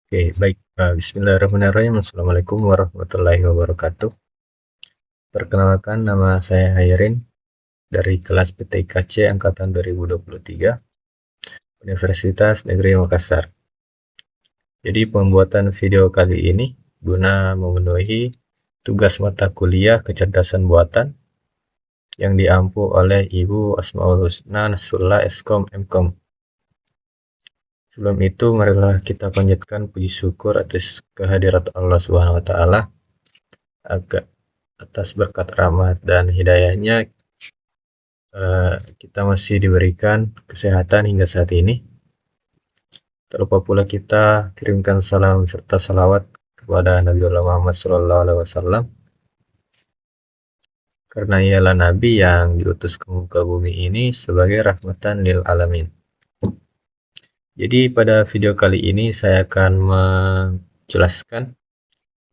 Oke, baik. Bismillahirrahmanirrahim. Assalamualaikum warahmatullahi wabarakatuh. Perkenalkan, nama saya Hairin dari kelas PTIKC Angkatan 2023, Universitas Negeri Makassar. Jadi, pembuatan video kali ini guna memenuhi tugas mata kuliah kecerdasan buatan yang diampu oleh Ibu Asmaul Husna Nasrullah Eskom Mkom. Sebelum itu, marilah kita panjatkan puji syukur atas kehadirat Allah Subhanahu wa taala atas berkat rahmat dan hidayahnya kita masih diberikan kesehatan hingga saat ini. Tak lupa pula kita kirimkan salam serta salawat kepada Nabi Muhammad SAW, karena ialah Nabi yang diutus ke muka bumi ini sebagai rahmatan lil alamin. Jadi pada video kali ini saya akan menjelaskan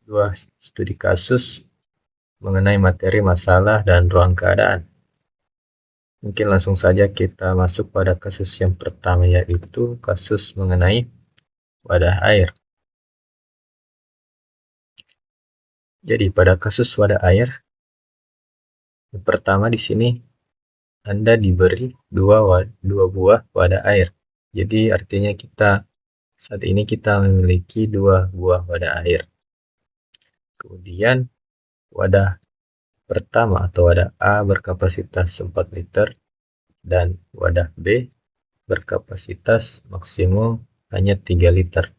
dua studi kasus mengenai materi masalah dan ruang keadaan. Mungkin langsung saja kita masuk pada kasus yang pertama, yaitu kasus mengenai wadah air. Jadi pada kasus wadah air, yang pertama di sini Anda diberi dua buah wadah air. Jadi artinya saat ini kita memiliki dua buah wadah air. Kemudian wadah pertama atau wadah A berkapasitas 4 liter dan wadah B berkapasitas maksimum hanya 3 liter.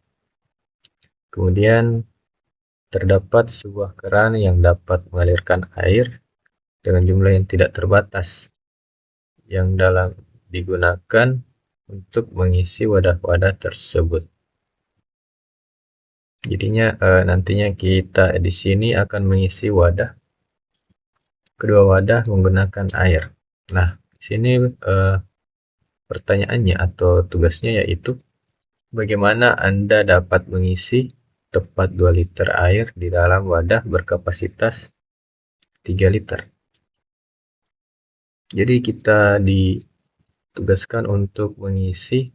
Kemudian terdapat sebuah keran yang dapat mengalirkan air dengan jumlah yang tidak terbatas yang digunakan untuk mengisi wadah-wadah tersebut. Jadinya nantinya kita di sini akan mengisi kedua wadah menggunakan air. Nah, di sini pertanyaannya atau tugasnya yaitu bagaimana Anda dapat mengisi tepat 2 liter air di dalam wadah berkapasitas 3 liter. Jadi kita ditugaskan untuk mengisi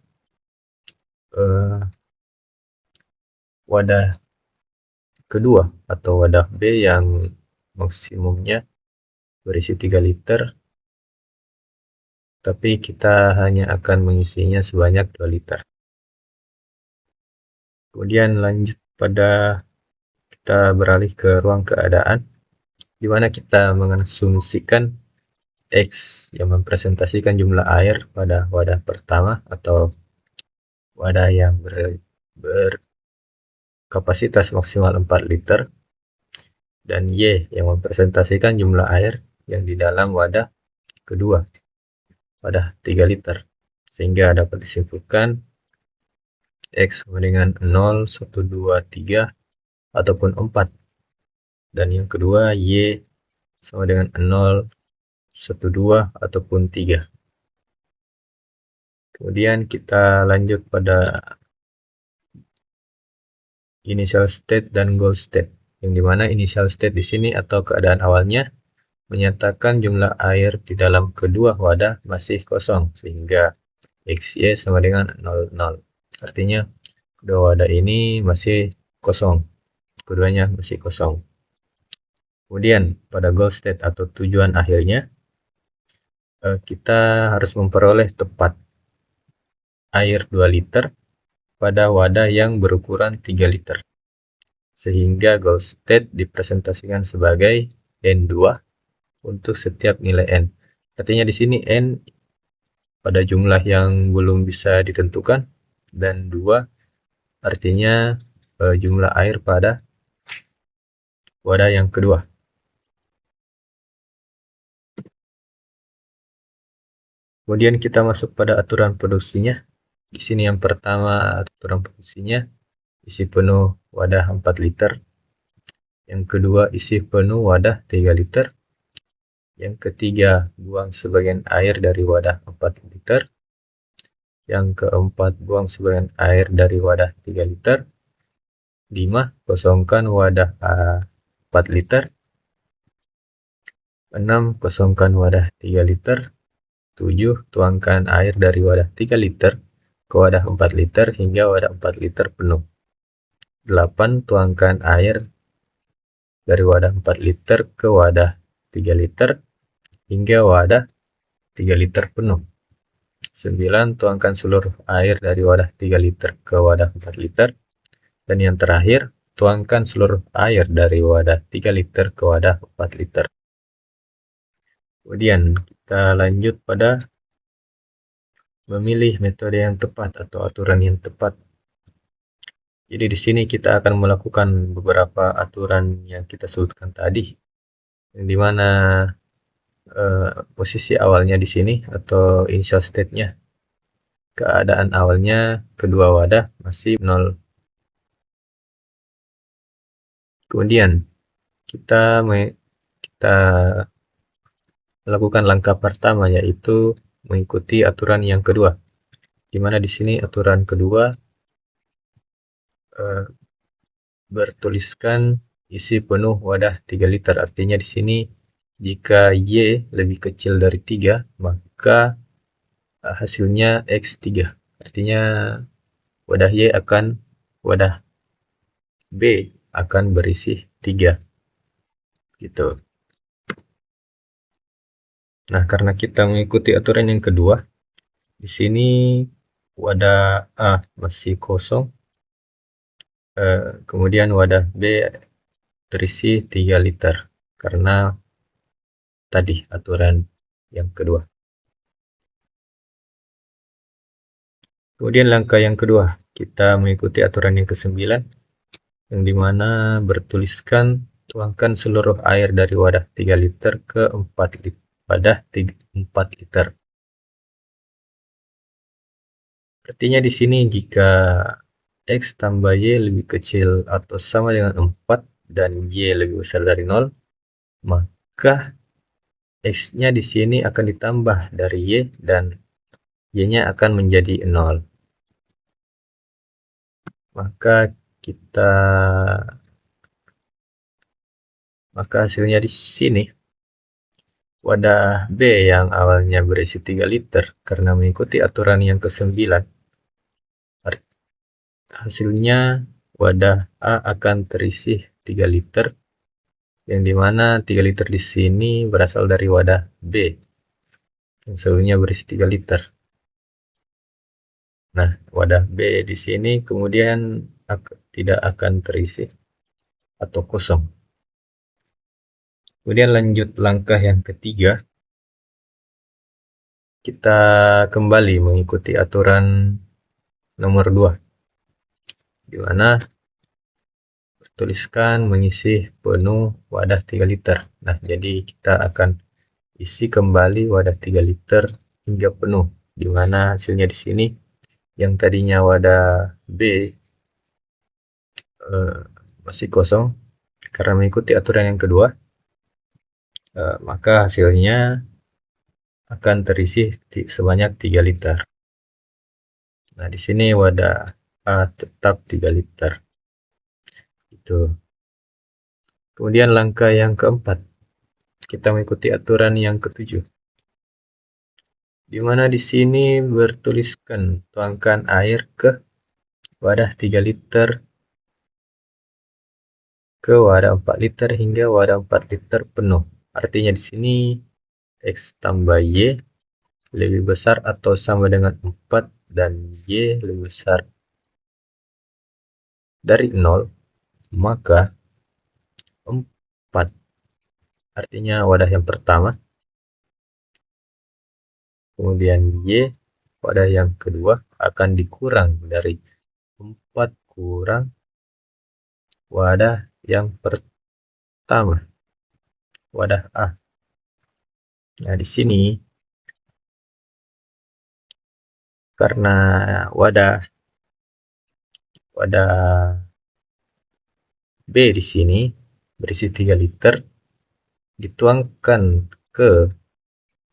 wadah kedua atau wadah B yang maksimumnya berisi 3 liter, tapi kita hanya akan mengisinya sebanyak 2 liter. Kemudian lanjut kita beralih ke ruang keadaan, di mana kita mengasumsikan X yang mempresentasikan jumlah air pada wadah pertama atau wadah yang berkapasitas maksimal 4 liter, dan Y yang mempresentasikan jumlah air yang di dalam wadah kedua, wadah 3 liter. Sehingga dapat disimpulkan X sama dengan 0, 1, 2, 3 ataupun 4. Dan yang kedua Y sama dengan 0, 1, 2 ataupun 3. Kemudian kita lanjut pada initial state dan goal state, yang dimana initial state di sini atau keadaan awalnya menyatakan jumlah air di dalam kedua wadah masih kosong, sehingga XY sama dengan 0, 0. Artinya kedua wadah ini masih kosong, keduanya masih kosong. Kemudian pada goal state atau tujuan akhirnya, kita harus memperoleh tepat air 2 liter pada wadah yang berukuran 3 liter. Sehingga goal state dipresentasikan sebagai N2 untuk setiap nilai N. Artinya di sini N pada jumlah yang belum bisa ditentukan, dan 2 artinya jumlah air pada wadah yang kedua. Kemudian kita masuk pada aturan produksinya. Di sini yang pertama aturan produksinya, isi penuh wadah 4 liter. Yang kedua, isi penuh wadah 3 liter. Yang ketiga, buang sebagian air dari wadah 4 liter. Yang keempat, buang sebagian air dari wadah 3 liter. 5. Kosongkan wadah 4 liter. 6. Kosongkan wadah 3 liter. 7. Tuangkan air dari wadah 3 liter ke wadah 4 liter hingga wadah 4 liter penuh. 8 tuangkan air dari wadah 4 liter ke wadah 3 liter hingga wadah 3 liter penuh. 9 tuangkan seluruh air dari wadah 3 liter ke wadah 4 liter. Dan yang terakhir, tuangkan seluruh air dari wadah 3 liter ke wadah 4 liter. Kemudian kita lanjut pada memilih metode yang tepat atau aturan yang tepat. Jadi di sini kita akan melakukan beberapa aturan yang kita sebutkan tadi, yang dimana posisi awalnya di sini atau initial state-nya, keadaan awalnya kedua wadah masih 0. Kemudian kita melakukan langkah pertama, yaitu mengikuti aturan yang kedua, di mana di sini aturan kedua bertuliskan isi penuh wadah 3 liter. Artinya di sini jika Y lebih kecil dari 3, maka hasilnya X3. Artinya wadah B akan berisi 3. Gitu. Nah, karena kita mengikuti aturan yang kedua, di sini wadah A masih kosong. Kemudian wadah B terisi 3 liter karena tadi aturan yang kedua. Kemudian langkah yang kedua, kita mengikuti aturan yang ke-9, yang dimana bertuliskan tuangkan seluruh air dari wadah 3 liter ke wadah 4 liter. Artinya di sini jika X tambah Y lebih kecil atau sama dengan 4 dan Y lebih besar dari 0, maka X-nya di sini akan ditambah dari Y dan Y-nya akan menjadi 0. Maka hasilnya di sini wadah B yang awalnya berisi 3 liter karena mengikuti aturan yang ke-9, hasilnya wadah A akan terisi 3 liter, yang dimana 3 liter di sini berasal dari wadah B yang sebelumnya berisi 3 liter. Nah, wadah B di sini kemudian tidak akan terisi atau kosong. Kemudian lanjut langkah yang ketiga, kita kembali mengikuti aturan nomor 2, di mana tuliskan mengisi penuh wadah 3 liter. Nah, jadi kita akan isi kembali wadah 3 liter hingga penuh, di mana hasilnya di sini yang tadinya wadah B masih kosong karena mengikuti aturan yang kedua, maka hasilnya akan terisi sebanyak 3 liter. Nah, di sini wadah A tetap 3 liter. Itu. Kemudian langkah yang keempat, kita mengikuti aturan yang ketujuh, di mana di sini bertuliskan tuangkan air ke wadah 3 liter ke wadah 4 liter hingga wadah 4 liter penuh. Artinya di sini X tambah Y lebih besar atau sama dengan 4 dan Y lebih besar dari 0, maka 4, artinya wadah yang pertama, kemudian Y wadah yang kedua akan dikurang dari 4 kurang wadah yang pertama, wadah A. Nah, di sini karena wadah B di sini berisi 3 liter dituangkan ke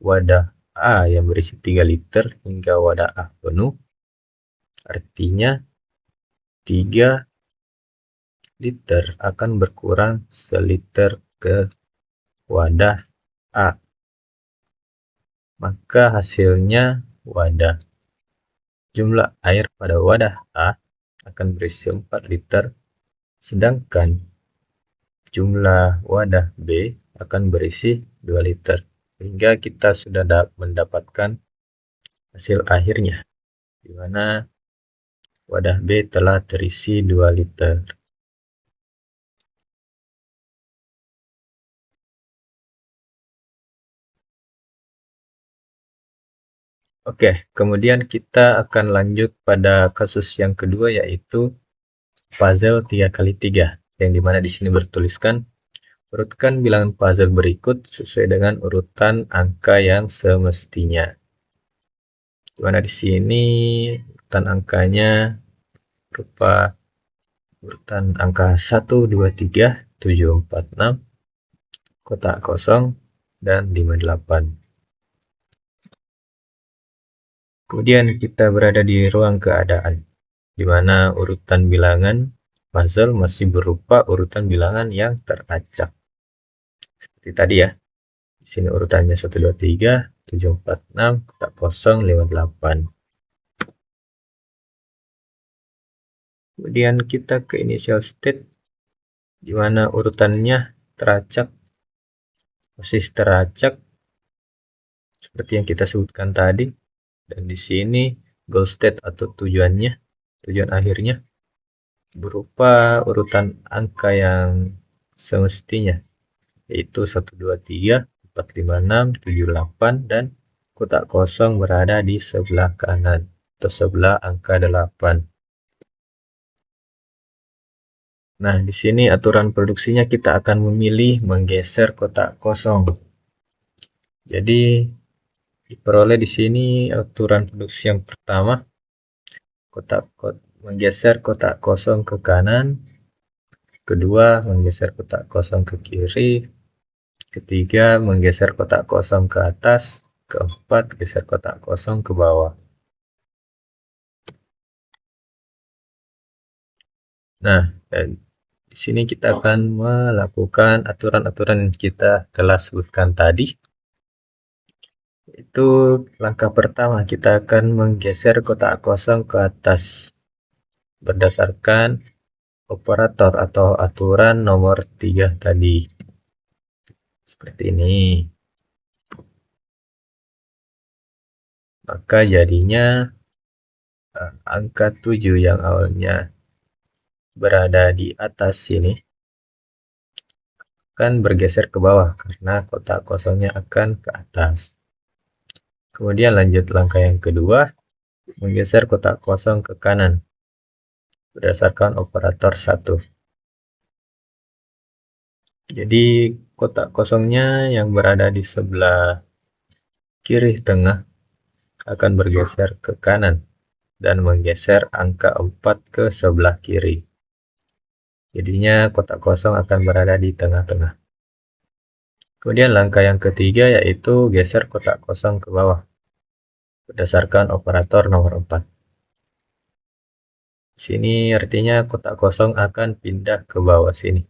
wadah A yang berisi 3 liter hingga wadah A penuh, artinya 3 liter akan berkurang seliter ke wadah A. Maka hasilnya jumlah air pada wadah A akan berisi 4 liter Sedangkan jumlah wadah B akan berisi 2 liter. Sehingga kita sudah mendapatkan hasil akhirnya, di mana wadah B telah terisi 2 liter. Oke, kemudian kita akan lanjut pada kasus yang kedua, yaitu puzzle 3x3, yang dimana di sini bertuliskan urutkan bilangan puzzle berikut sesuai dengan urutan angka yang semestinya. Dimana di sini urutan angkanya berupa urutan angka 1, 2, 3, 7, 4, 6, kotak kosong, dan 58. Kemudian kita berada di ruang keadaan, di mana urutan bilangan puzzle masih berupa urutan bilangan yang teracak. Seperti tadi ya. Di sini urutannya 1, 2, 3, 7, 4, 6, kotak kosong, 5, 8. Kemudian kita ke initial state, di mana urutannya teracak, masih teracak seperti yang kita sebutkan tadi. Dan di sini goal state atau tujuan akhirnya berupa urutan angka yang semestinya, yaitu 1, 2, 3, 4, 5, 6, 7, 8, dan kotak kosong berada di sebelah kanan atau sebelah angka 8. Nah, di sini aturan produksinya kita akan memilih menggeser kotak kosong. Jadi diperoleh di sini aturan produksi yang pertama, menggeser kotak kosong ke kanan, kedua menggeser kotak kosong ke kiri, ketiga menggeser kotak kosong ke atas, keempat geser kotak kosong ke bawah. Nah, di sini kita akan melakukan aturan-aturan yang kita telah sebutkan tadi. Itu langkah pertama, kita akan menggeser kotak kosong ke atas berdasarkan operator atau aturan nomor 3 tadi. Seperti ini. Maka jadinya angka 7 yang awalnya berada di atas sini akan bergeser ke bawah karena kotak kosongnya akan ke atas. Kemudian lanjut langkah yang kedua, menggeser kotak kosong ke kanan berdasarkan operator 1. Jadi kotak kosongnya yang berada di sebelah kiri tengah akan bergeser ke kanan dan menggeser angka 4 ke sebelah kiri. Jadinya kotak kosong akan berada di tengah-tengah. Kemudian langkah yang ketiga yaitu geser kotak kosong ke bawah berdasarkan operator nomor 4. Sini artinya kotak kosong akan pindah ke bawah sini.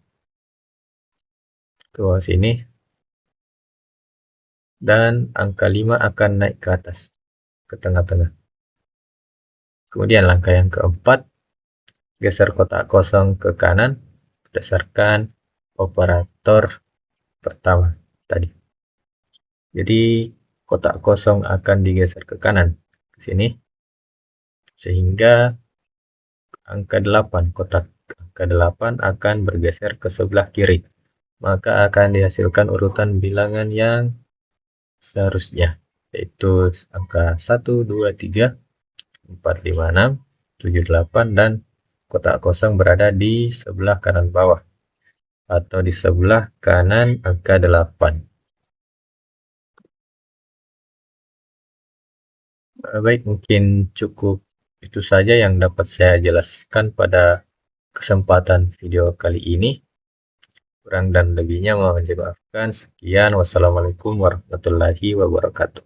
Ke bawah sini. Dan angka 5 akan naik ke atas, ke tengah-tengah. Kemudian langkah yang keempat, geser kotak kosong ke kanan berdasarkan operator pertama tadi. Jadi kotak kosong akan digeser ke kanan ke sini sehingga kotak angka 8 akan bergeser ke sebelah kiri. Maka akan dihasilkan urutan bilangan yang seharusnya, yaitu angka 1, 2, 3, 4, 5, 6, 7, 8, dan kotak kosong berada di sebelah kanan bawah atau di sebelah kanan angka 8. Baik, mungkin cukup itu saja yang dapat saya jelaskan pada kesempatan video kali ini. Kurang dan lebihnya mohon dimaafkan. Sekian, wassalamualaikum warahmatullahi wabarakatuh.